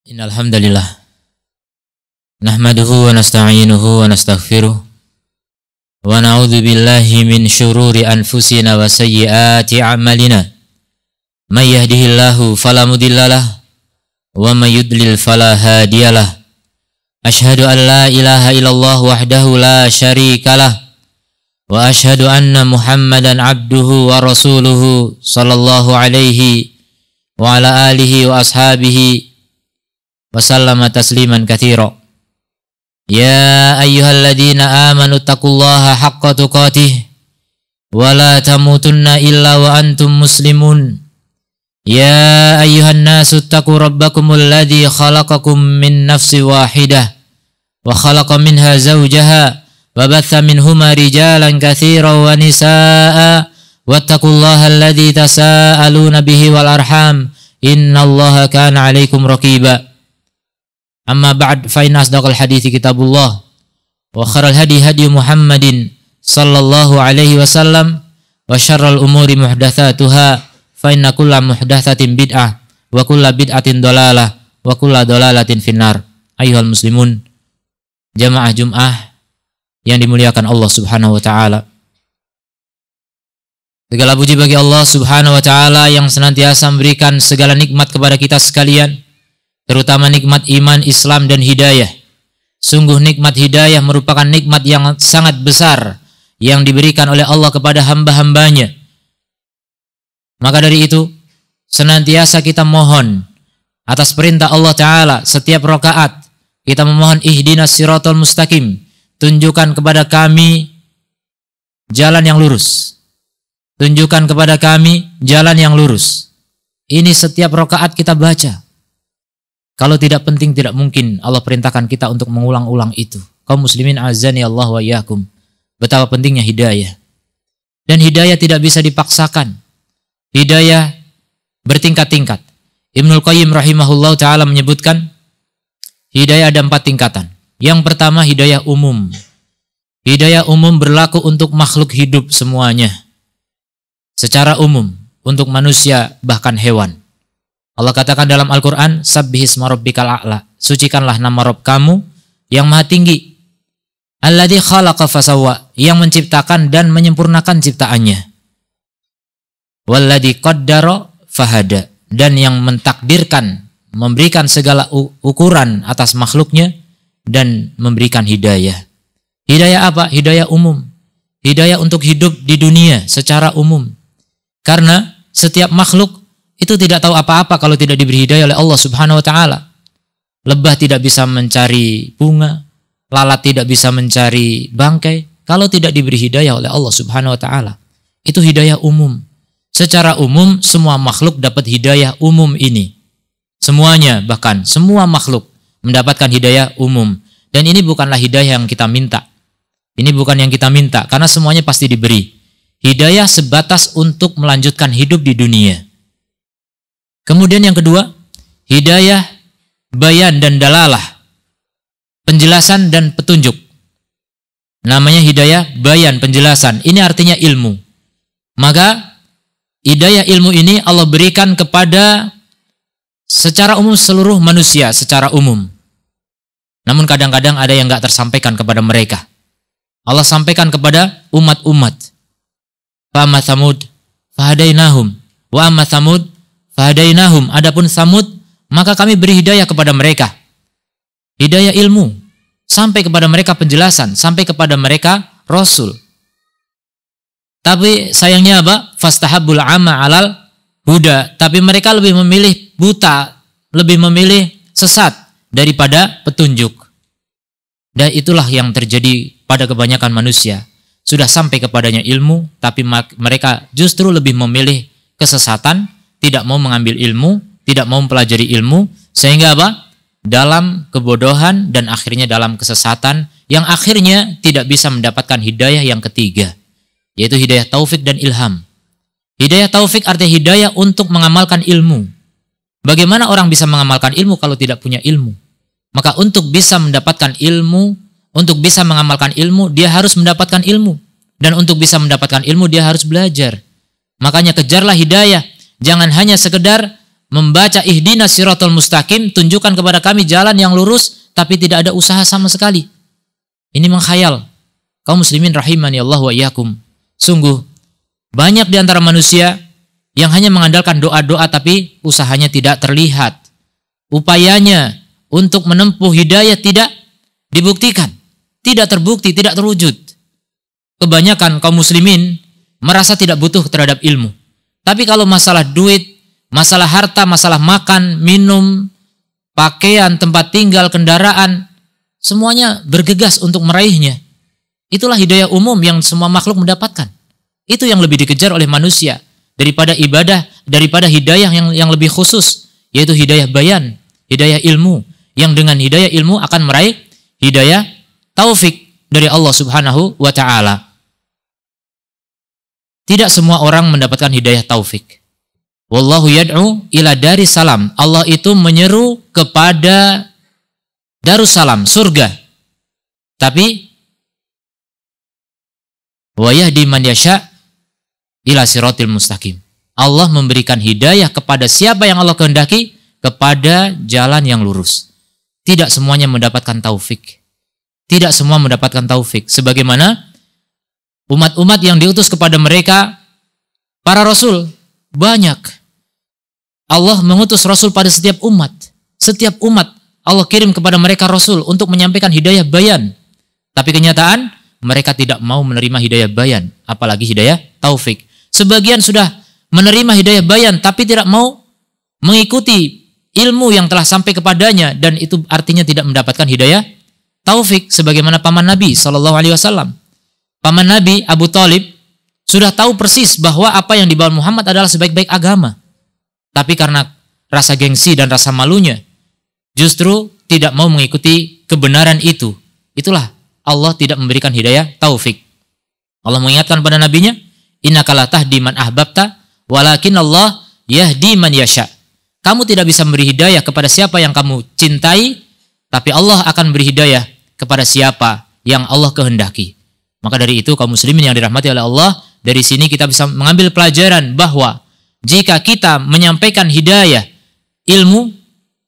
Innal hamdalillah nahmaduhu wa nasta'inuhu wa nastaghfiruh wa na'udzu billahi min syururi anfusina wa sayyiati a'malina may yahdihillahu fala mudhillalah wa may yudlil fala hadiyalah asyhadu an la ilaha illallah wahdahu la syarikalah wa asyhadu anna muhammadan abduhu wa rasuluhu sallallahu alaihi wa ala alihi wa ashabihi wa sallama tasliman katsira. Ya ayyuhalladzina amanu taqullaha haqqa tuqatih wa la tamutunna illa wa antum muslimun. Ya ayyuhan nasu taqu rabbakumul ladzi khalaqakum min nafsin wahidah wa khalaqa minha zawjaha wa batha minhuma rijalan katsiran wa nisaa'a wattaqullaha alladzi tasaaluna bihi wal arham innallaha kana 'alaikum raqiba. Amma ba'd fa inna asdaqal hadithi kitabullah wa khairal hadi hadi Muhammadin sallallahu alaihi wasallam wa syarral umuri muhdatsatuha fa inna kulla muhdatsatin bid'ah wa kulla bid'atin dhalalah wa kulla dhalalatin finnar. Ayyuhal muslimun, jamaah Jumat yang dimuliakan Allah Subhanahu wa taala. Segala puji bagi Allah Subhanahu wa taala yang senantiasa memberikan segala nikmat kepada kita sekalian, terutama nikmat iman, Islam, dan hidayah. Sungguh nikmat hidayah merupakan nikmat yang sangat besar yang diberikan oleh Allah kepada hamba-hambanya. Maka dari itu, senantiasa kita mohon atas perintah Allah Ta'ala setiap rakaat, kita memohon ihdinas siratal mustaqim, tunjukkan kepada kami jalan yang lurus. Tunjukkan kepada kami jalan yang lurus. Ini setiap rakaat kita baca. Kalau tidak penting, tidak mungkin Allah perintahkan kita untuk mengulang-ulang itu. Kaum muslimin azani Allah wa iyyakum. Betapa pentingnya hidayah. Dan hidayah tidak bisa dipaksakan. Hidayah bertingkat-tingkat. Ibnul Qayyim rahimahullah ta'ala menyebutkan, hidayah ada 4 tingkatan. Yang pertama, hidayah umum. Hidayah umum berlaku untuk makhluk hidup semuanya. Secara umum, untuk manusia bahkan hewan. Allah katakan dalam Al-Quran, Sabbihisma rabbikal a'la, sucikanlah nama Rabb kamu yang maha tinggi. Alladzi khalaqa fasawwa, yang menciptakan dan menyempurnakan ciptaannya. Walladzi qaddara fahada, dan yang mentakdirkan, memberikan segala ukuran atas makhluknya dan memberikan hidayah. Hidayah apa? Hidayah umum. Hidayah untuk hidup di dunia secara umum. Karena setiap makhluk itu tidak tahu apa-apa kalau tidak diberi hidayah oleh Allah Subhanahu wa taala. Lebah tidak bisa mencari bunga, lalat tidak bisa mencari bangkai kalau tidak diberi hidayah oleh Allah Subhanahu wa taala. Itu hidayah umum. Secara umum semua makhluk dapat hidayah umum ini. Semuanya, bahkan semua makhluk mendapatkan hidayah umum. Dan ini bukanlah hidayah yang kita minta. Ini bukan yang kita minta karena semuanya pasti diberi. Hidayah sebatas untuk melanjutkan hidup di dunia. Kemudian yang kedua, hidayah bayan dan dalalah, penjelasan dan petunjuk. Namanya hidayah bayan, penjelasan. Ini artinya ilmu. Maka hidayah ilmu ini Allah berikan kepada secara umum seluruh manusia secara umum. Namun kadang-kadang ada yang enggak tersampaikan kepada mereka. Allah sampaikan kepada umat-umat. Fa amma Tsamud fahadainahum wa amma Tsamud fahadainahum. Adapun Samud, maka kami beri hidayah kepada mereka. Hidayah ilmu. Sampai kepada mereka penjelasan. Sampai kepada mereka Rasul. Tapi sayangnya apa? Fastahabbul ama alal huda. Tapi mereka lebih memilih buta. Lebih memilih sesat daripada petunjuk. Dan itulah yang terjadi pada kebanyakan manusia. Sudah sampai kepadanya ilmu, tapi mereka justru lebih memilih kesesatan, tidak mau mengambil ilmu, tidak mau mempelajari ilmu, sehingga apa? Dalam kebodohan dan akhirnya dalam kesesatan yang akhirnya tidak bisa mendapatkan hidayah yang ketiga, yaitu hidayah taufik dan ilham. Hidayah taufik artinya hidayah untuk mengamalkan ilmu. Bagaimana orang bisa mengamalkan ilmu kalau tidak punya ilmu? Maka untuk bisa mendapatkan ilmu, untuk bisa mengamalkan ilmu, dia harus mendapatkan ilmu. Dan untuk bisa mendapatkan ilmu, dia harus belajar. Makanya kejarlah hidayah. Jangan hanya sekedar membaca ihdinas siratal mustaqim, tunjukkan kepada kami jalan yang lurus, tapi tidak ada usaha sama sekali. Ini menghayal. Kaum muslimin rahimani Allah wa iyyakum. Sungguh banyak di antara manusia yang hanya mengandalkan doa-doa tapi usahanya tidak terlihat. Upayanya untuk menempuh hidayah tidak dibuktikan, tidak terbukti, tidak terwujud. Kebanyakan kaum muslimin merasa tidak butuh terhadap ilmu. Tapi kalau masalah duit, masalah harta, masalah makan, minum, pakaian, tempat tinggal, kendaraan, semuanya bergegas untuk meraihnya. Itulah hidayah umum yang semua makhluk mendapatkan. Itu yang lebih dikejar oleh manusia daripada ibadah, daripada hidayah yang lebih khusus, yaitu hidayah bayan, hidayah ilmu, yang dengan hidayah ilmu akan meraih hidayah taufik dari Allah Subhanahu wa taala. Tidak semua orang mendapatkan hidayah taufik. Wallahu yad'u ila daris salam. Allah itu menyeru kepada Darussalam, surga. Tapi wa yahdi man yasha ila siratil mustaqim. Allah memberikan hidayah kepada siapa yang Allah kehendaki kepada jalan yang lurus. Tidak semuanya mendapatkan taufik. Tidak semua mendapatkan taufik. Sebagaimana umat-umat yang diutus kepada mereka, para rasul, banyak. Allah mengutus rasul pada setiap umat. Setiap umat Allah kirim kepada mereka rasul untuk menyampaikan hidayah bayan. Tapi kenyataan, mereka tidak mau menerima hidayah bayan, apalagi hidayah taufik. Sebagian sudah menerima hidayah bayan, tapi tidak mau mengikuti ilmu yang telah sampai kepadanya, dan itu artinya tidak mendapatkan hidayah taufik. Sebagaimana paman Nabi SAW. Paman Nabi Abu Thalib sudah tahu persis bahwa apa yang dibawa Muhammad adalah sebaik-baik agama. Tapi karena rasa gengsi dan rasa malunya, justru tidak mau mengikuti kebenaran itu. Itulah Allah tidak memberikan hidayah taufik. Allah mengingatkan pada nabinya, innaka la tahdi man ahbabta, walakin Allah yahdi man yasha. Kamu tidak bisa memberi hidayah kepada siapa yang kamu cintai, tapi Allah akan beri hidayah kepada siapa yang Allah kehendaki. Maka dari itu kaum muslimin yang dirahmati oleh Allah, dari sini kita bisa mengambil pelajaran bahwa jika kita menyampaikan hidayah, ilmu,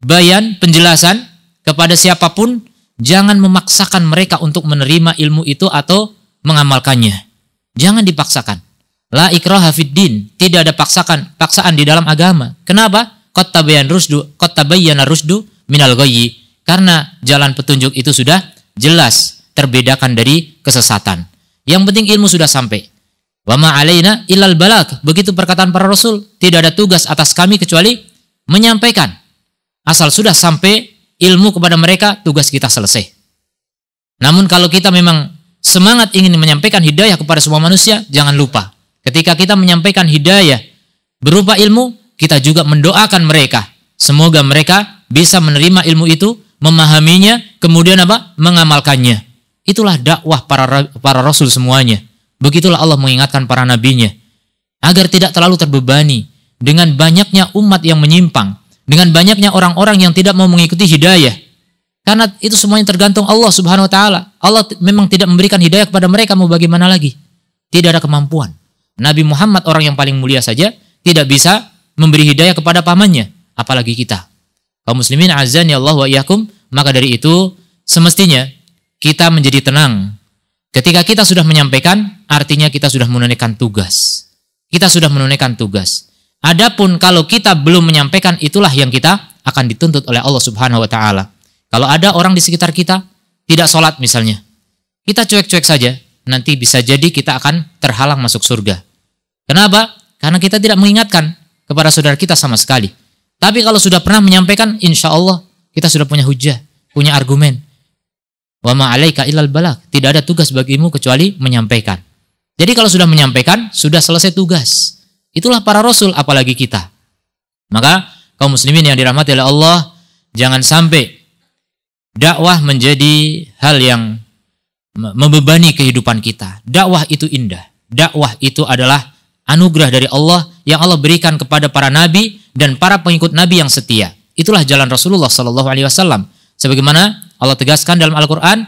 bayan, penjelasan kepada siapapun, jangan memaksakan mereka untuk menerima ilmu itu atau mengamalkannya. Jangan dipaksakan. La ikraha fid din, tidak ada paksaan di dalam agama. Kenapa? Qad tabayyana rusdu minal ghayyi. Karena jalan petunjuk itu sudah jelas terbedakan dari kesesatan. Yang penting ilmu sudah sampai. Wa ma alaina illal balagh. Begitu perkataan para rasul, tidak ada tugas atas kami kecuali menyampaikan. Asal sudah sampai ilmu kepada mereka, tugas kita selesai. Namun kalau kita memang semangat ingin menyampaikan hidayah kepada semua manusia, jangan lupa, ketika kita menyampaikan hidayah berupa ilmu, kita juga mendoakan mereka. Semoga mereka bisa menerima ilmu itu, memahaminya, kemudian apa? Mengamalkannya. Itulah dakwah para rasul semuanya. Begitulah Allah mengingatkan para nabinya agar tidak terlalu terbebani dengan banyaknya umat yang menyimpang, dengan banyaknya orang-orang yang tidak mau mengikuti hidayah. Karena itu semuanya tergantung Allah Subhanahu wa taala. Allah memang tidak memberikan hidayah kepada mereka, mau bagaimana lagi? Tidak ada kemampuan. Nabi Muhammad, orang yang paling mulia saja, tidak bisa memberi hidayah kepada pamannya, apalagi kita. Kaum muslimin azani Allah wa iyyakum. Maka dari itu semestinya kita menjadi tenang. Ketika kita sudah menyampaikan, artinya kita sudah menunaikan tugas. Kita sudah menunaikan tugas. Adapun kalau kita belum menyampaikan, itulah yang kita akan dituntut oleh Allah Subhanahu wa taala. Kalau ada orang di sekitar kita tidak sholat misalnya, kita cuek-cuek saja, nanti bisa jadi kita akan terhalang masuk surga. Kenapa? Karena kita tidak mengingatkan kepada saudara kita sama sekali. Tapi kalau sudah pernah menyampaikan, insya Allah kita sudah punya hujah, punya argumen. Wa ma 'alaika illal balagh. Tidak ada tugas bagimu kecuali menyampaikan. Jadi kalau sudah menyampaikan, sudah selesai tugas. Itulah para rasul, apalagi kita. Maka kaum muslimin yang dirahmati oleh Allah, jangan sampai dakwah menjadi hal yang membebani kehidupan kita. Dakwah itu indah. Dakwah itu adalah anugerah dari Allah yang Allah berikan kepada para nabi dan para pengikut nabi yang setia. Itulah jalan Rasulullah SAW. Sebagaimana Allah tegaskan dalam Al-Quran,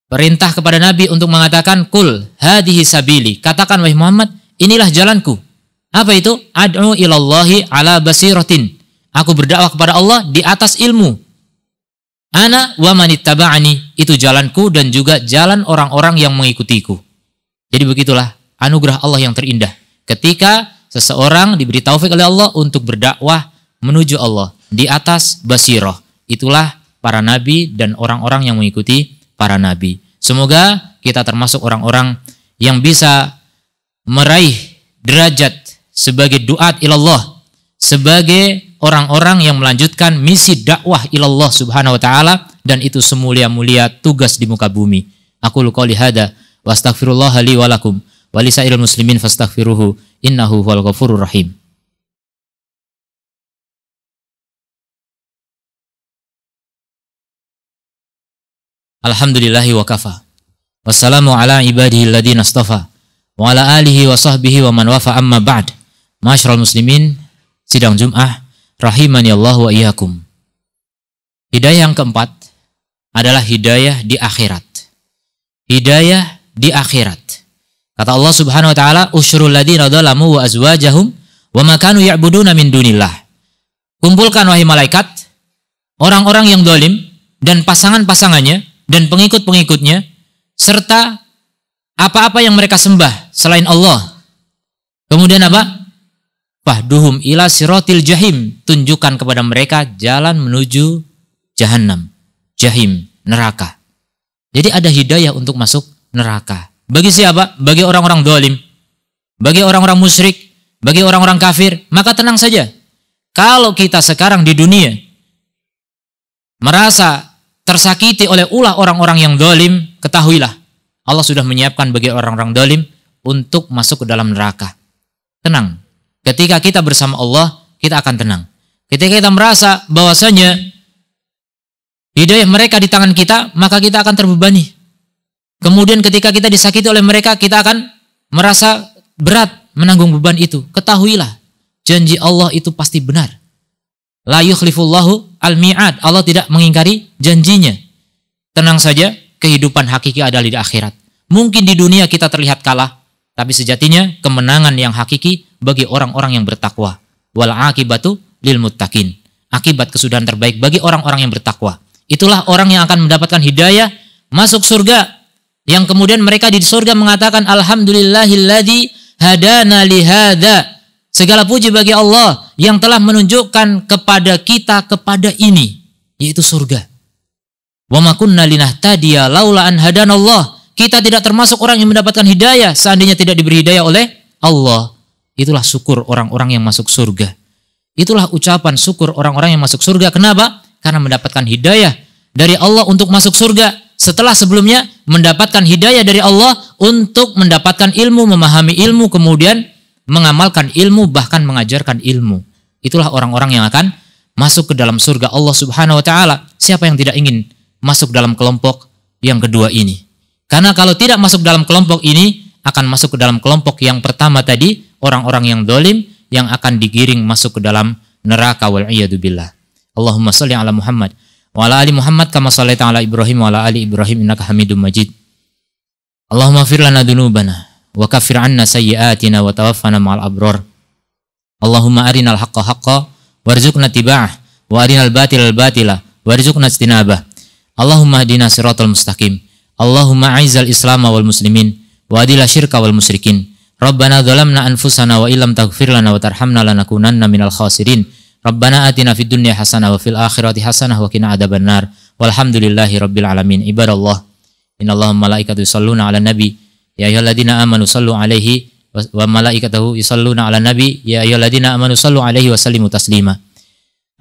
perintah kepada Nabi untuk mengatakan, Kul hadihi sabili. Katakan wahai Muhammad, inilah jalanku. Apa itu? Ad'u ilallahi ala basiratin. Aku berdakwah kepada Allah di atas ilmu. Ana wa manittaba'ani, itu jalanku dan juga jalan orang-orang yang mengikutiku. Jadi begitulah anugerah Allah yang terindah. Ketika seseorang diberi taufik oleh Allah untuk berdakwah menuju Allah di atas basirah. Itulah para nabi dan orang-orang yang mengikuti para nabi. Semoga kita termasuk orang-orang yang bisa meraih derajat sebagai duat ilallah, sebagai orang-orang yang melanjutkan misi dakwah ilallah subhanahu wa ta'ala, dan itu semulia-mulia tugas di muka bumi. Aku qouli hada wa astaghfirullah li wa lakum wa lisairil muslimin fastaghfiruhu innahu huwal ghafurur rahim. Alhamdulillahi wa kafa. Wassalamu ala ibadihi alladhina astafa wa ala alihi wa sahbihi wa man wafa, amma ba'd. Ma'asyiral muslimin, sidang Jum'ah rahimani Allah wa iyyakum. Hidayah yang keempat adalah hidayah di akhirat. Hidayah di akhirat. Kata Allah Subhanahu wa taala, "Usyurul ladzina dzalamu wa azwajahum wa ma kanu ya'buduna min dunillah." Kumpulkan wahai malaikat orang-orang yang zalim dan pasangan-pasangannya dan pengikut-pengikutnya serta apa-apa yang mereka sembah selain Allah. Kemudian apa? Fahduhum ila siratil jahim, tunjukkan kepada mereka jalan menuju jahannam, jahim, neraka. Jadi ada hidayah untuk masuk neraka. Bagi siapa? Bagi orang-orang zalim, bagi orang-orang musyrik, bagi orang-orang kafir. Maka tenang saja. Kalau kita sekarang di dunia merasa tersakiti oleh ulah orang-orang yang zalim, ketahuilah Allah sudah menyiapkan bagi orang-orang zalim untuk masuk ke dalam neraka. Tenang. Ketika kita bersama Allah, kita akan tenang. Ketika kita merasa bahwasanya hidayah mereka di tangan kita, maka kita akan terbebani. Kemudian ketika kita disakiti oleh mereka, kita akan merasa berat menanggung beban itu. Ketahuilah, janji Allah itu pasti benar. La yukhlifullahu al-mi'ad. Allah tidak mengingkari janjinya. Tenang saja, kehidupan hakiki adalah di akhirat. Mungkin di dunia kita terlihat kalah, tapi sejatinya kemenangan yang hakiki bagi orang-orang yang bertakwa. Wal akibatu lil muttaqin. Akibat kesudahan terbaik bagi orang-orang yang bertakwa. Itulah orang yang akan mendapatkan hidayah masuk surga. Yang kemudian mereka di surga mengatakan alhamdulillahilladzi hadana li hadza. Segala puji bagi Allah yang telah menunjukkan kepada kita kepada ini, yaitu surga. Wa ma kunna linahtadiya laula an hadanallah. Kita tidak termasuk orang yang mendapatkan hidayah seandainya tidak diberi hidayah oleh Allah. Itulah syukur orang-orang yang masuk surga. Itulah ucapan syukur orang-orang yang masuk surga. Kenapa? Karena mendapatkan hidayah dari Allah untuk masuk surga. Setelah sebelumnya mendapatkan hidayah dari Allah untuk mendapatkan ilmu, memahami ilmu, kemudian mengamalkan ilmu, bahkan mengajarkan ilmu. Itulah orang-orang yang akan masuk ke dalam surga Allah Subhanahu wa taala. Siapa yang tidak ingin masuk dalam kelompok yang kedua ini? Karena kalau tidak masuk dalam kelompok ini, akan masuk ke dalam kelompok yang pertama tadi, orang-orang yang zalim yang akan digiring masuk ke dalam neraka wal iyadu billah. Allahumma shalli ala Muhammad wa ala ali Muhammad kama shallaita ala Ibrahim wa ala ali Ibrahim innaka Hamidum Majid. Allahumma ighfir lana dzunubana wa kaffir 'anna sayyi'atina wa tawaffana ma'al abrar. Allahumma arinal haqqa haqqan warzuqna tiba'ah wa arinal batilal batila warzuqna ijtinabah. Allahumma hdina siratal mustaqim. Allahumma a'izzal Islam wal muslimin wa adila syirka wal musyrikin. Rabbana zalamna anfusana wa illam taghfir lana wa tarhamna lanakunanna minal khasirin. Rabbana atina fid dunya hasanah wa fil akhirati hasanah wa qina adzabannar. Walhamdulillahi rabbil alamin. Ibadallah, innallaha wa malaikatahu yusholluna 'alan nabi ya ayyuhalladzina amanu shallu 'alaihi wa malaikatahu yusholluna 'alan nabi ya ayyuhalladzina amanu shallu 'alaihi wa sallimu taslima.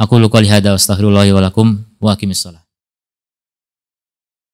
Aqulu qouli hadza wa astaghfirullahi wa lakum wa aqimissalah.